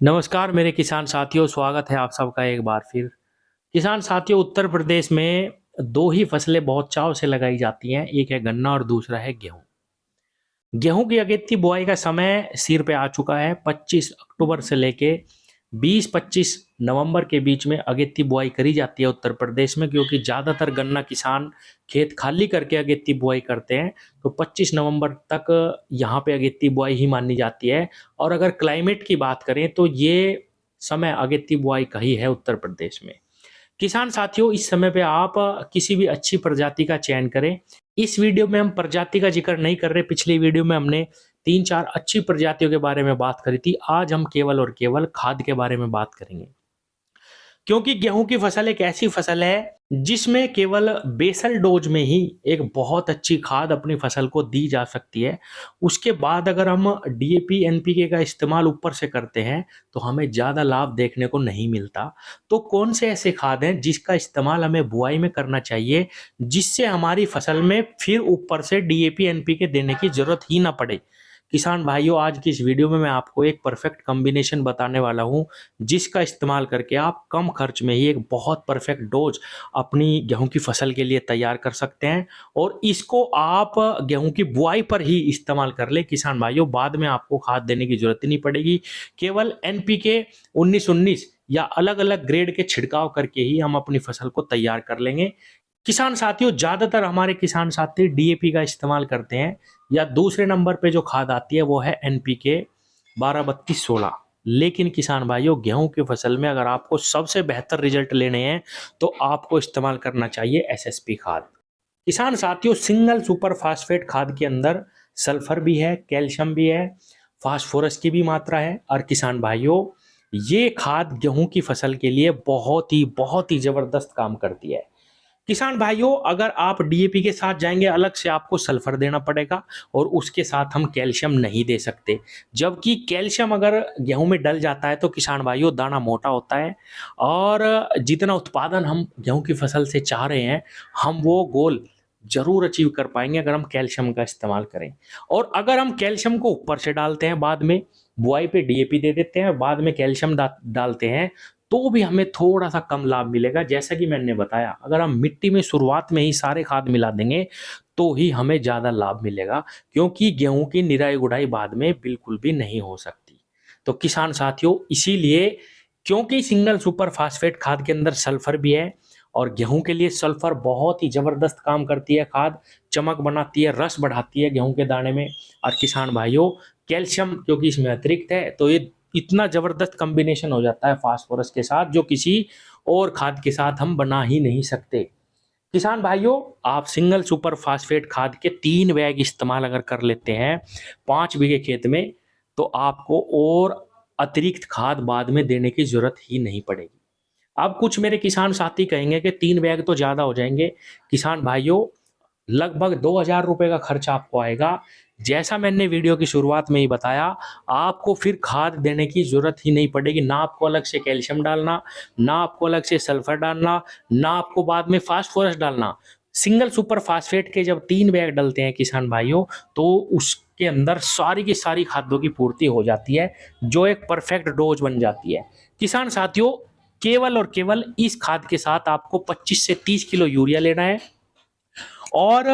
नमस्कार मेरे किसान साथियों, स्वागत है आप सबका एक बार फिर। किसान साथियों, उत्तर प्रदेश में 2 ही फसलें बहुत चाव से लगाई जाती हैं, एक है गन्ना और दूसरा है गेहूँ। गेहूँ की अगेती बुआई का समय सिर पे आ चुका है। 25 अक्टूबर से लेके 20-25 नवंबर के बीच में अगेती बुआई करी जाती है उत्तर प्रदेश में, क्योंकि ज़्यादातर गन्ना किसान खेत खाली करके अगेती बुआई करते हैं। तो 25 नवंबर तक यहाँ पे अगेती बुआई ही मानी जाती है। और अगर क्लाइमेट की बात करें तो ये समय अगेती बुआई का ही है उत्तर प्रदेश में। किसान साथियों, इस समय पे आप किसी भी अच्छी प्रजाति का चयन करें। इस वीडियो में हम प्रजाति का जिक्र नहीं कर रहे। पिछली वीडियो में हमने 3-4 अच्छी प्रजातियों के बारे में बात करी थी। आज हम केवल और केवल खाद के बारे में बात करेंगे, क्योंकि गेहूं की फसल एक ऐसी फसल है जिसमें केवल बेसल डोज में ही एक बहुत अच्छी खाद अपनी फसल को दी जा सकती है। उसके बाद अगर हम डीएपी एनपीके का इस्तेमाल ऊपर से करते हैं तो हमें ज़्यादा लाभ देखने को नहीं मिलता। तो कौन से ऐसे खाद हैं जिसका इस्तेमाल हमें बुआई में करना चाहिए, जिससे हमारी फसल में फिर ऊपर से डीएपी एनपीके देने की जरूरत ही ना पड़े। किसान भाइयों, आज की इस वीडियो में मैं आपको एक परफेक्ट कॉम्बिनेशन बताने वाला हूं, जिसका इस्तेमाल करके आप कम खर्च में ही एक बहुत परफेक्ट डोज अपनी गेहूं की फसल के लिए तैयार कर सकते हैं। और इसको आप गेहूं की बुआई पर ही इस्तेमाल कर ले किसान भाइयों, बाद में आपको खाद देने की जरूरत ही नहीं पड़ेगी। केवल एनपीके 19-19 या अलग अलग ग्रेड के छिड़काव करके ही हम अपनी फसल को तैयार कर लेंगे। किसान साथियों, ज्यादातर हमारे किसान साथी डीएपी का इस्तेमाल करते हैं, या दूसरे नंबर पे जो खाद आती है वो है एनपीके 12-32-16। लेकिन किसान भाइयों, गेहूं की फसल में अगर आपको सबसे बेहतर रिजल्ट लेने हैं तो आपको इस्तेमाल करना चाहिए एसएसपी खाद। किसान साथियों, सिंगल सुपर फास्फेट खाद के अंदर सल्फर भी है, कैल्शियम भी है, फास्फोरस की भी मात्रा है। और किसान भाइयों, ये खाद गेहूं की फसल के लिए बहुत ही जबरदस्त काम करती है। किसान भाइयों, अगर आप डीएपी के साथ जाएंगे अलग से आपको सल्फर देना पड़ेगा, और उसके साथ हम कैल्शियम नहीं दे सकते। जबकि कैल्शियम अगर गेहूं में डल जाता है तो किसान भाइयों, दाना मोटा होता है, और जितना उत्पादन हम गेहूं की फसल से चाह रहे हैं हम वो गोल जरूर अचीव कर पाएंगे अगर हम कैल्शियम का इस्तेमाल करें। और अगर हम कैल्शियम को ऊपर से डालते हैं, बाद में बुआई पे डीएपी दे देते हैं, बाद में कैल्शियम डालते हैं, तो भी हमें थोड़ा सा कम लाभ मिलेगा। जैसा कि मैंने बताया, अगर हम मिट्टी में शुरुआत में ही सारे खाद मिला देंगे तो ही हमें ज़्यादा लाभ मिलेगा, क्योंकि गेहूं की निराई गुड़ाई बाद में बिल्कुल भी नहीं हो सकती। तो किसान साथियों, इसीलिए क्योंकि सिंगल सुपर फास्फेट खाद के अंदर सल्फर भी है, और गेहूं के लिए सल्फर बहुत ही जबरदस्त काम करती है। खाद चमक बनाती है, रस बढ़ाती है गेहूं के दाने में। और किसान भाइयों, कैल्शियम क्योंकि इसमें अतिरिक्त है, तो ये इतना जबरदस्त कॉम्बिनेशन हो जाता है फास्फोरस के साथ, जो किसी और खाद के साथ हम बना ही नहीं सकते। किसान भाइयों, आप सिंगल सुपर फास्फेट खाद के 3 बैग इस्तेमाल अगर कर लेते हैं 5 बीघे खेत में, तो आपको और अतिरिक्त खाद बाद में देने की जरूरत ही नहीं पड़ेगी। अब कुछ मेरे किसान साथी कहेंगे कि 3 बैग तो ज़्यादा हो जाएंगे। किसान भाइयों, लगभग 2000 रुपये का खर्च आपको आएगा। जैसा मैंने वीडियो की शुरुआत में ही बताया, आपको फिर खाद देने की ज़रूरत ही नहीं पड़ेगी। ना आपको अलग से कैल्शियम डालना, ना आपको अलग से सल्फर डालना, ना आपको बाद में फास्फोरस डालना। सिंगल सुपर फास्फेट के जब 3 बैग डलते हैं किसान भाइयों, तो उसके अंदर सारी की सारी खाद्यों की पूर्ति हो जाती है, जो एक परफेक्ट डोज बन जाती है। किसान साथियों, केवल और केवल इस खाद के साथ आपको 25 से 30 किलो यूरिया लेना है, और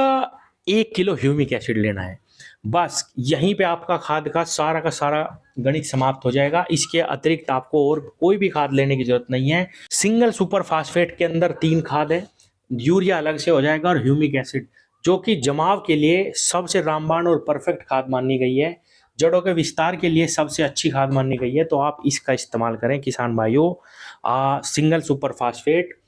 1 किलो ह्यूमिक एसिड लेना है। बस यहीं पे आपका खाद का सारा गणित समाप्त हो जाएगा। इसके अतिरिक्त आपको और कोई भी खाद लेने की जरूरत नहीं है। सिंगल सुपर फास्फेट के अंदर 3 खाद है, यूरिया अलग से हो जाएगा, और ह्यूमिक एसिड, जो कि जमाव के लिए सबसे रामबाण और परफेक्ट खाद मानी गई है, जड़ों के विस्तार के लिए सबसे अच्छी खाद मानी गई है। तो आप इसका इस्तेमाल करें किसान भाइयों। सिंगल सुपर फास्फेट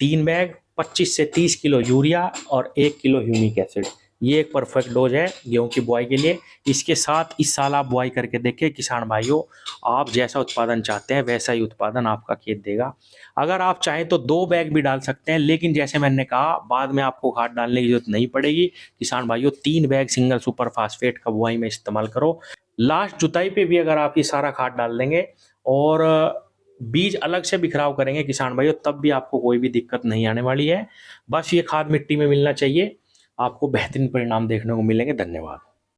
3 बैग, 25 से 30 किलो यूरिया और 1 किलो ह्यूमिक एसिड, ये एक परफेक्ट डोज है गेहूं की बुआई के लिए। इसके साथ इस साल आप बुआई करके देखिए किसान भाइयों, आप जैसा उत्पादन चाहते हैं वैसा ही उत्पादन आपका खेत देगा। अगर आप चाहें तो 2 बैग भी डाल सकते हैं, लेकिन जैसे मैंने कहा, बाद में आपको खाद डालने की जरूरत नहीं पड़ेगी। किसान भाइयों, 3 बैग सिंगल सुपर फास्फेट का बुआई में इस्तेमाल करो। लास्ट जुताई पे भी अगर आप ये सारा खाद डाल देंगे और बीज अलग से बिखराव करेंगे किसान भाइयों, तब भी आपको कोई भी दिक्कत नहीं आने वाली है। बस ये खाद मिट्टी में मिलना चाहिए, आपको बेहतरीन परिणाम देखने को मिलेंगे। धन्यवाद।